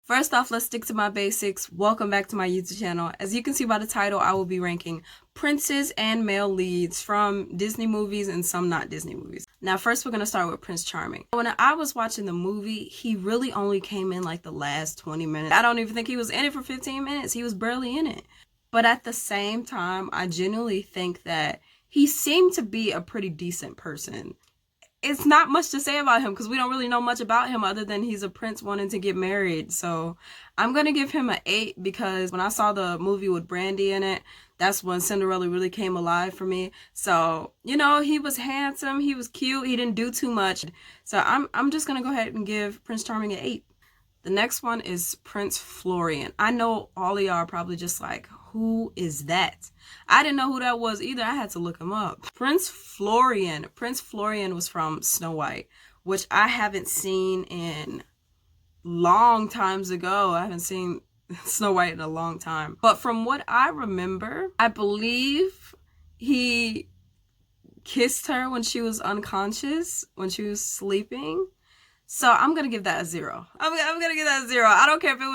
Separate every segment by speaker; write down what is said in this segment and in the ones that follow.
Speaker 1: First off, let's stick to my basics. Welcome back to my YouTube channel. As you can see by the title, I will be ranking princes and male leads from Disney movies and some not Disney movies. Now, first we're going to start with Prince Charming. When I was watching the movie, he really only came in like the last 20 minutes. I don't even think he was in it for 15 minutes. He was barely in it. But at the same time, I genuinely think that he seemed to be a pretty decent person. It's not much to say about him because we don't really know much about him other than he's a prince wanting to get married. So I'm going to give him an 8 because when I saw the movie with Brandy in it, that's when Cinderella really came alive for me. So, you know, he was handsome, he was cute, he didn't do too much. So I'm just going to go ahead and give Prince Charming an 8. The next one is Prince Florian. I know all of y'all are probably just like, who is that? I didn't know who that was either. I had to look him up. Prince Florian. Prince Florian was from Snow White, which I haven't seen in long times ago. I haven't seen Snow White in a long time. But from what I remember, I believe he kissed her when she was unconscious, when she was sleeping. So I'm gonna give that a 0. I'm gonna give that a 0. I don't care if it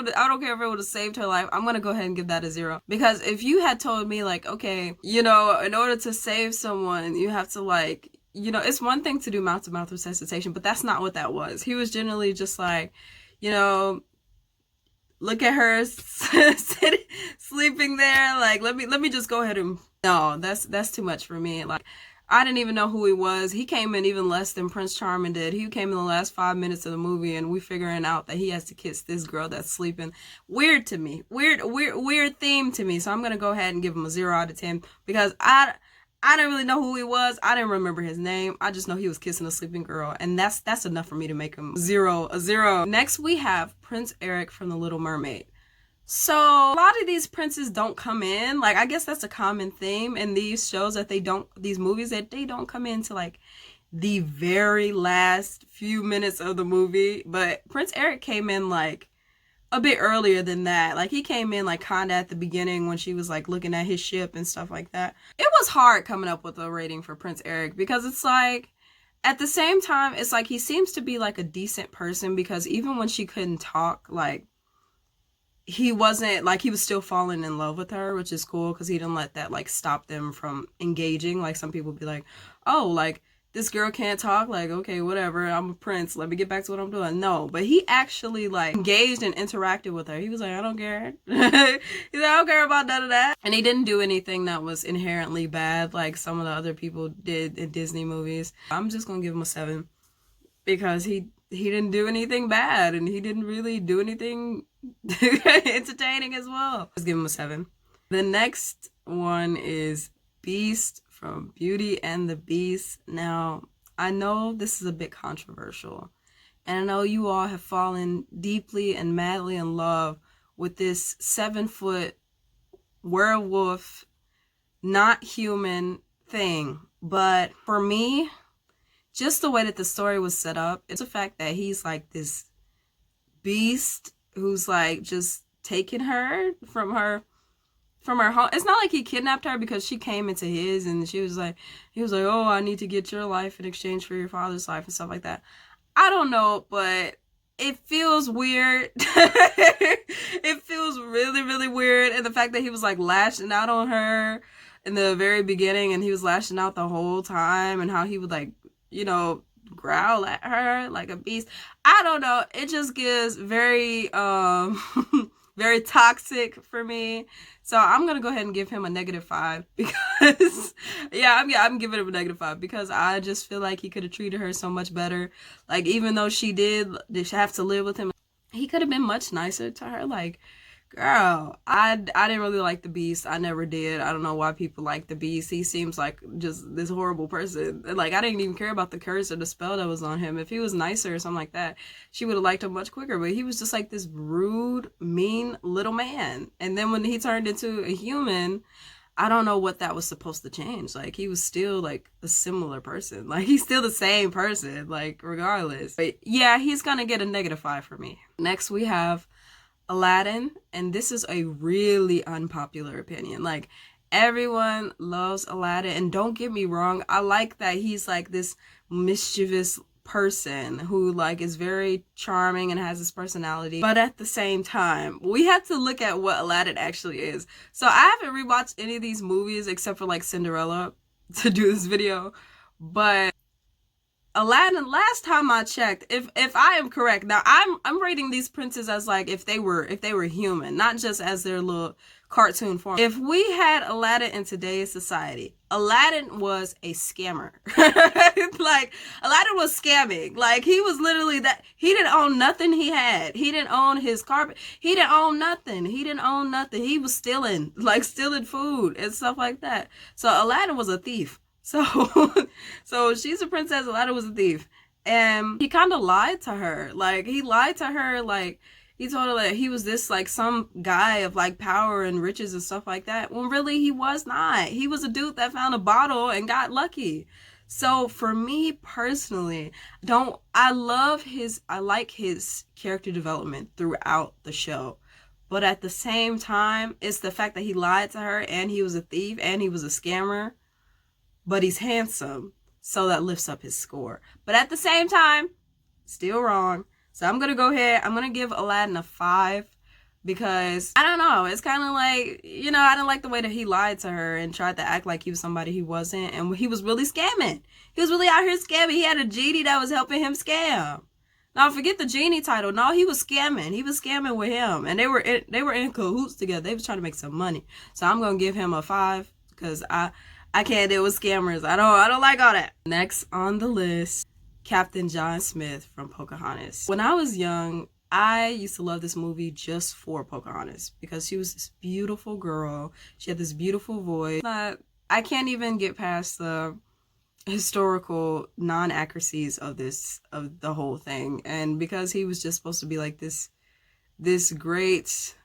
Speaker 1: would have saved her life. I'm gonna go ahead and give that a 0. Because if you had told me like, okay, you know, in order to save someone, you have to like, you know, it's one thing to do mouth-to-mouth resuscitation, but that's not what that was. He was generally just like, you know, look at her sleeping there. Like, let me just go ahead and no, that's too much for me. Like, I didn't even know who he was. He came in even less than Prince Charming did. He came in the last 5 minutes of the movie and we figuring out that he has to kiss this girl that's sleeping. Weird to me. Weird theme to me. So I'm going to go ahead and give him a 0 out of 10 because I didn't really know who he was. I didn't remember his name. I just know he was kissing a sleeping girl. And that's enough for me to make him a 0. Next we have Prince Eric from The Little Mermaid. So a lot of these princes don't come in. Like, I guess that's a common theme in these shows that these movies that they don't come into like the very last few minutes of the movie. But Prince Eric came in like a bit earlier than that. Like, he came in like kinda at the beginning when she was like looking at his ship and stuff like that. It was hard coming up with a rating for Prince Eric because it's like, at the same time, it's like he seems to be like a decent person because even when she couldn't talk, like, he wasn't like, he was still falling in love with her, which is cool because he didn't let that like stop them from engaging. Like, some people be like, oh, like, this girl can't talk, like, okay, whatever, I'm a prince, let me get back to what I'm doing. No, but he actually like engaged and interacted with her. He was like, I don't care. He's like, I don't care about none of that. And he didn't do anything that was inherently bad like some of the other people did in Disney movies. I'm just gonna give him a 7 because he didn't do anything bad and he didn't really do anything entertaining as well. Let's give him a 7. The next one is Beast from Beauty and the Beast. Now, I know this is a bit controversial, and I know you all have fallen deeply and madly in love with this 7-foot werewolf, not human thing. But for me, just the way that the story was set up, it's the fact that he's like this beast who's like just taking her from her home. It's not like he kidnapped her because she came into his and he was like, oh, I need to get your life in exchange for your father's life and stuff like that. I don't know, but it feels weird. It feels really, really weird. And the fact that he was like lashing out on her in the very beginning and he was lashing out the whole time and how he would like, you know, growl at her like a beast. I don't know. It just gives very very toxic for me. So I'm gonna go ahead and give him a -5 because yeah, I'm giving him a -5 because I just feel like he could have treated her so much better. Like, even though she did have to live with him, he could have been much nicer to her. Like, girl, I didn't really like the Beast. I never did. I don't know why people like the Beast. He seems like just this horrible person. Like, I didn't even care about the curse or the spell that was on him. If he was nicer or something like that, she would have liked him much quicker. But he was just like this rude, mean little man. And then when he turned into a human, I don't know what that was supposed to change. Like, he was still like a similar person. Like, he's still the same person, like, regardless. But yeah, he's gonna get a -5 for me. Next we have Aladdin, and this is a really unpopular opinion. Like, everyone loves Aladdin, and don't get me wrong, I like that he's like this mischievous person who like is very charming and has this personality, but at the same time we have to look at what Aladdin actually is. So I haven't rewatched any of these movies except for like Cinderella to do this video, but Aladdin, last time I checked, if I am correct, now I'm rating these princes as like if they were human, not just as their little cartoon form. If we had Aladdin in today's society, Aladdin was a scammer. Like Aladdin was scamming. Like he was literally that. He didn't own nothing he had. He didn't own his carpet. He didn't own nothing. He didn't own nothing. He was stealing, like stealing food and stuff like that. So Aladdin was a thief. So she's a princess, Aladdin was a thief. And he kind of lied to her. Like, he lied to her, like, he told her that he was this, like, some guy of, like, power and riches and stuff like that. When really he was not. He was a dude that found a bottle and got lucky. So for me personally, I like his character development throughout the show. But at the same time, it's the fact that he lied to her and he was a thief and he was a scammer. But he's handsome, so that lifts up his score. But at the same time, still wrong. So I'm going to go ahead. I'm going to give Aladdin a 5 because, I don't know, it's kind of like, you know, I didn't like the way that he lied to her and tried to act like he was somebody he wasn't. And he was really scamming. He was really out here scamming. He had a genie that was helping him scam. Now, forget the genie title. No, he was scamming. He was scamming with him. And they were in cahoots together. They was trying to make some money. So I'm going to give him a 5 because I can't deal with scammers. I don't like all that. Next on the list, Captain John Smith from Pocahontas. When I was young, I used to love this movie just for Pocahontas because she was this beautiful girl. She had this beautiful voice. But I can't even get past the historical non-accuracies of the whole thing. And because he was just supposed to be like this great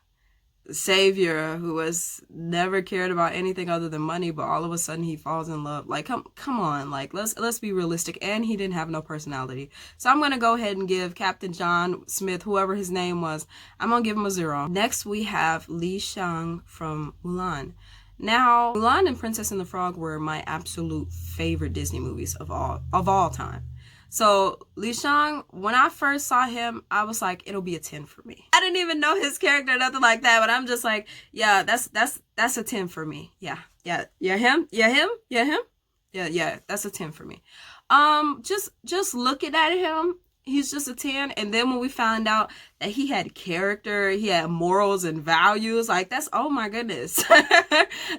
Speaker 1: savior who was never cared about anything other than money, but all of a sudden he falls in love. Like come on, like let's be realistic. And he didn't have no personality. So I'm gonna go ahead and give Captain John Smith, whoever his name was, I'm gonna give him a 0. Next we have Li Shang from Mulan. Now, Mulan and Princess and the Frog were my absolute favorite Disney movies of all time. So Li Shang, when I first saw him, I was like, it'll be a 10 for me. I didn't even know his character, nothing like that, but I'm just like, yeah, that's a 10 for me. Yeah, him, that's a 10 for me. Just looking at him, he's just a 10. And then when we found out that he had character, he had morals and values, like that's, oh my goodness.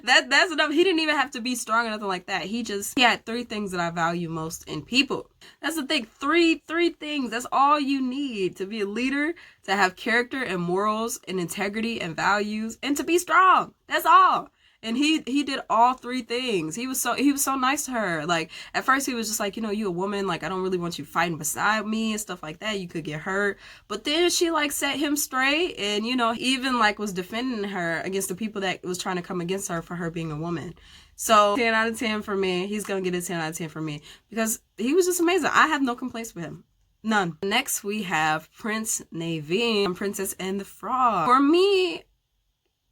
Speaker 1: That's enough. He didn't even have to be strong or nothing like that. He had 3 things that I value most in people. That's the thing. Three things. That's all you need to be a leader, to have character and morals and integrity and values, and to be strong. That's all. And he did all 3 things. He was so nice to her. Like, at first he was just like, you know, you a woman, like, I don't really want you fighting beside me and stuff like that. You could get hurt. But then she, like, set him straight and, you know, even, like, was defending her against the people that was trying to come against her for her being a woman. So 10 out of 10 for me. He's going to get a 10 out of 10 for me because he was just amazing. I have no complaints with him. None. Next, we have Prince Naveen from Princess and the Frog. For me,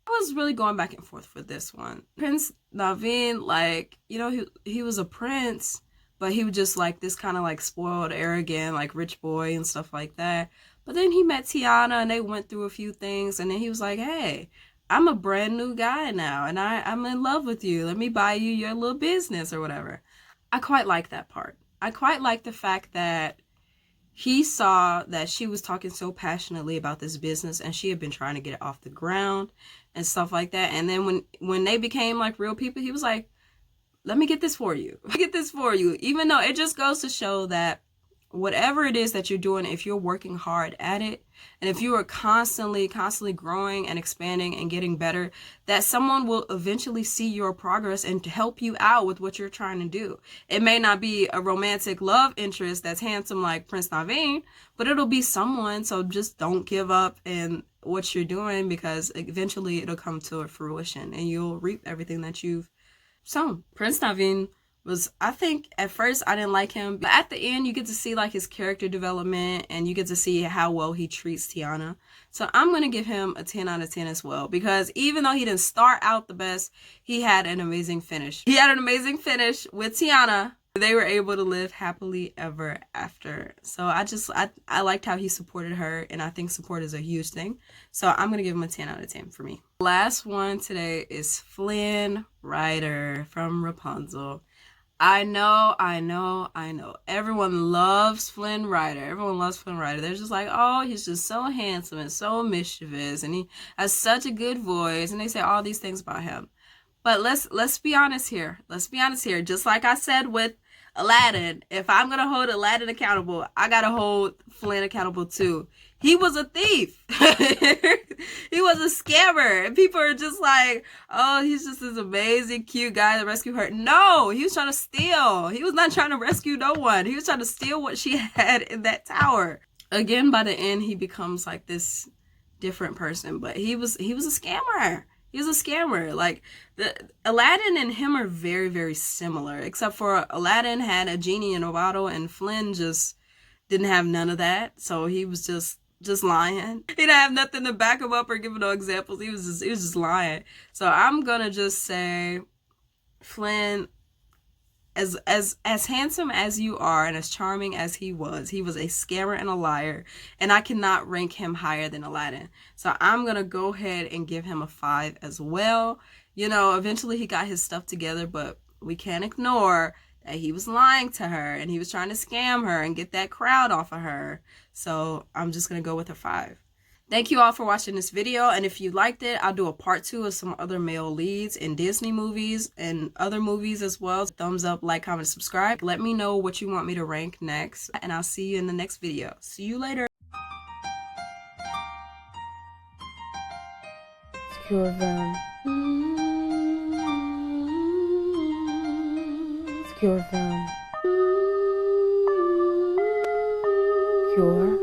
Speaker 1: I was really going back and forth for this one. Prince Naveen, like, you know, he was a prince, but he was just like this kind of like spoiled, arrogant, like rich boy and stuff like that. But then he met Tiana and they went through a few things, and then he was like, hey, I'm a brand new guy now and I'm in love with you. Let me buy you your little business or whatever. I quite like that part. I quite like the fact that he saw that she was talking so passionately about this business and she had been trying to get it off the ground and stuff like that. And then when they became like real people, he was like, let me get this for you. Get this for you. Even though it just goes to show that whatever it is that you're doing, if you're working hard at it, and if you are constantly growing and expanding and getting better, that someone will eventually see your progress and help you out with what you're trying to do. It may not be a romantic love interest that's handsome like Prince Naveen, but it'll be someone. So just don't give up in what you're doing, because eventually it'll come to a fruition and you'll reap everything that you've sown. Prince Naveen was, I think at first I didn't like him, but at the end you get to see like his character development and you get to see how well he treats Tiana. So I'm going to give him a 10 out of 10 as well, because even though he didn't start out the best, he had an amazing finish. He had an amazing finish with Tiana, They were able to live happily ever after. So I liked how he supported her, and I think support is a huge thing. So I'm gonna give him a 10 out of 10 for me. Last one today is Flynn Rider from Rapunzel. I know. Everyone loves Flynn Rider. Everyone loves Flynn Rider. They're just like, oh, he's just so handsome and so mischievous, and he has such a good voice, and they say all these things about him. But let's be honest here. Let's be honest here. Just like I said with Aladdin, if I'm gonna hold Aladdin accountable, I gotta hold Flynn accountable too. He was a thief. He was a scammer. And people are just like, oh, he's just this amazing, cute guy that rescued her. No, he was trying to steal. He was not trying to rescue no one. He was trying to steal what she had in that tower. Again, by the end, he becomes like this different person. But he was a scammer. He was a scammer. Like, Aladdin and him are very, very similar. Except for Aladdin had a genie in a bottle, and Flynn just didn't have none of that. So he was just lying. He didn't have nothing to back him up or give no examples. He was just lying. So I'm gonna just say, Flynn, as handsome as you are and as charming as he was a scammer and a liar, and I cannot rank him higher than Aladdin. So I'm gonna go ahead and give him a 5 as well. You know, eventually he got his stuff together, but we can't ignore that he was lying to her and he was trying to scam her and get that crowd off of her. So I'm just gonna go with a 5. Thank you all for watching this video, and if you liked it, I'll do a part 2 of some other male leads in Disney movies and other movies as well. Thumbs up, like, comment, subscribe. Let me know what you want me to rank next, and I'll see you in the next video. See you later.
Speaker 2: Secure them. Secure them. Secure.